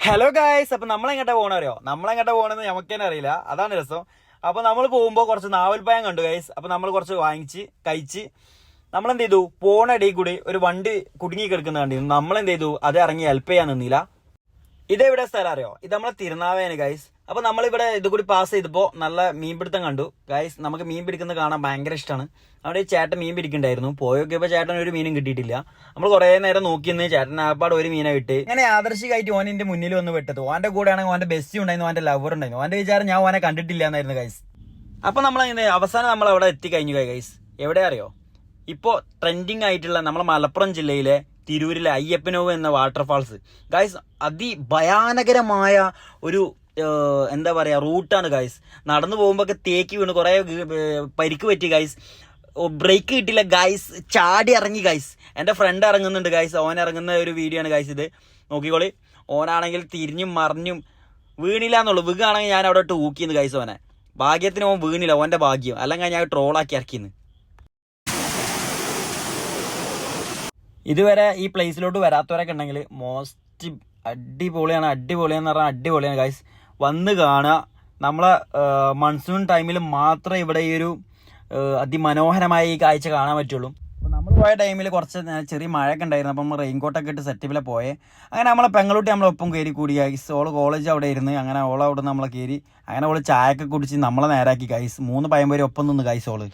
Hello guys, അപ്പൊ നമ്മളെങ്ങോട്ടാ പോകണ അറിയോ? നമ്മളെങ്ങോട്ടാ പോകണമെന്ന് നമുക്ക് തന്നെ അറിയില്ല, അതാണ് രസം. അപ്പൊ നമ്മൾ പോകുമ്പോൾ കുറച്ച് നാവൽപ്പായം കണ്ടു ഗൈസ്. അപ്പൊ നമ്മൾ കുറച്ച് വാങ്ങിച്ച് കഴിച്ച് നമ്മളെന്ത് ചെയ്തു, പോണ ഇടയിൽ കൂടി ഒരു വണ്ടി കുടുങ്ങി കിടക്കുന്ന കണ്ടിരുന്നു. നമ്മളെന്ത് ചെയ്തു, അത് ഇറങ്ങി ഹെൽപ്പ് ചെയ്യാൻ നിന്നില്ല. ഇതെവിടെ സ്ഥലം അറിയോ? ഇത് നമ്മളെ തിരുനാവേന് ഗൈസ്. അപ്പൊ നമ്മളിവിടെ ഇത് കൂടി പാസ് ചെയ്തപ്പോ നല്ല മീൻപിടുത്തം കണ്ടു ഗൈസ്. നമുക്ക് മീൻ പിടിക്കുന്നത് കാണാൻ ഭയങ്കര ഇഷ്ടമാണ്. അവിടെ ഈ ചേട്ടൻ മീൻ പിടിക്കണ്ടായിരുന്നു. പോയൊക്കെ ചേട്ടൻ ഒരു മീനും കിട്ടിയിട്ടില്ല. നമ്മൾ കുറെ നേരം നോക്കിയെന്ന് ചേട്ടൻ ആപ്പാട് ഒരു മീനെ വിട്ട്. ഇങ്ങനെ ആദർശികമായിട്ട് ഓനിന്റെ മുന്നിൽ വന്ന് വിട്ടത്. ഓന്റെ കൂടെ ആണെങ്കിൽ ഓന്റെ ബെസ്റ്റ് ഉണ്ടായിരുന്നു, ഓന്റെ ലവർ ഉണ്ടായിരുന്നു. ഓന്റെ വിചാരം ഞാൻ ഓനെ കണ്ടിട്ടില്ല എന്നായിരുന്നു ഗൈസ്. അപ്പൊ നമ്മൾ അവസാനം നമ്മൾ അവിടെ എത്തിക്കഴിഞ്ഞു ഗൈസ്. എവിടെ അറിയോ? ഇപ്പോ ട്രെൻഡിങ് ആയിട്ടുള്ള നമ്മളെ മലപ്പുറം ജില്ലയിലെ തിരൂരിലെ അയ്യപ്പനോവ് എന്ന വാട്ടർഫാൾസ് ഗൈസ്. അതിഭയാനകരമായ ഒരു എന്താ പറയാ റൂട്ടാണ് ഗൈസ്. നടന്നു പോകുമ്പോ ഒക്കെ തേക്കി വീണ് കുറെ പരിക്ക് പറ്റി ഗൈസ്. ബ്രേക്ക് കിട്ടില്ല ഗൈസ്, ചാടി ഇറങ്ങി ഗൈസ്. എന്റെ ഫ്രണ്ട് ഇറങ്ങുന്നുണ്ട് ഗൈസ്, ഓൻ ഇറങ്ങുന്ന ഒരു വീഡിയോ ആണ് ഗൈസ് ഇത്. നോക്കിക്കോളി. ഓനാണെങ്കിൽ തിരിഞ്ഞും മറിഞ്ഞും വീണില്ല എന്നുള്ളൂ. വീണാണെങ്കിൽ ഞാൻ അവിടെ ഇട്ട് ഊക്കിന്ന് ഗൈസ്. ഓനെ ഭാഗ്യത്തിന് ഓൻ വീണില്ല, ഓന്റെ ഭാഗ്യം. അല്ലെങ്കിൽ ഞാൻ ട്രോളാക്കി ഇറക്കിന്ന്. ഇതുവരെ ഈ പ്ലേസിലോട്ട് വരാത്തവരൊക്കെ ഉണ്ടെങ്കിൽ മോസ്റ്റ് അടിപൊളിയാന്ന് പറഞ്ഞാൽ അടിപൊളിയാണ് ഗൈസ്. വന്ന് കാണുക. നമ്മളെ മൺസൂൺ ടൈമിൽ മാത്രമേ ഇവിടെ ഈ ഒരു അതിമനോഹരമായ ഈ കാഴ്ച കാണാൻ പറ്റുള്ളൂ. അപ്പോൾ നമ്മൾ പോയ ടൈമിൽ കുറച്ച് ചെറിയ മഴയൊക്കെ ഉണ്ടായിരുന്നു. അപ്പം നമ്മൾ റെയിൻകോട്ടൊക്കെ ഇട്ട് സെറ്റപ്പിലെ പോയേ. അങ്ങനെ നമ്മളെ പെങ്ങളൂട്ടി നമ്മളൊപ്പം കയറി കൂടി ഗൈസ്. ഓള് കോളേജ് അവിടെ ഇരുന്ന് അങ്ങനെ ഓളെ അവിടെ നമ്മളെ കയറി. അങ്ങനെ ഓള് ചായയൊക്കെ കുടിച്ച് നമ്മളെ നേരാക്കി ഗൈസ്. 3 പയ്യന്മാരും ഒപ്പം നിന്ന് ഗൈസ് ഓള്.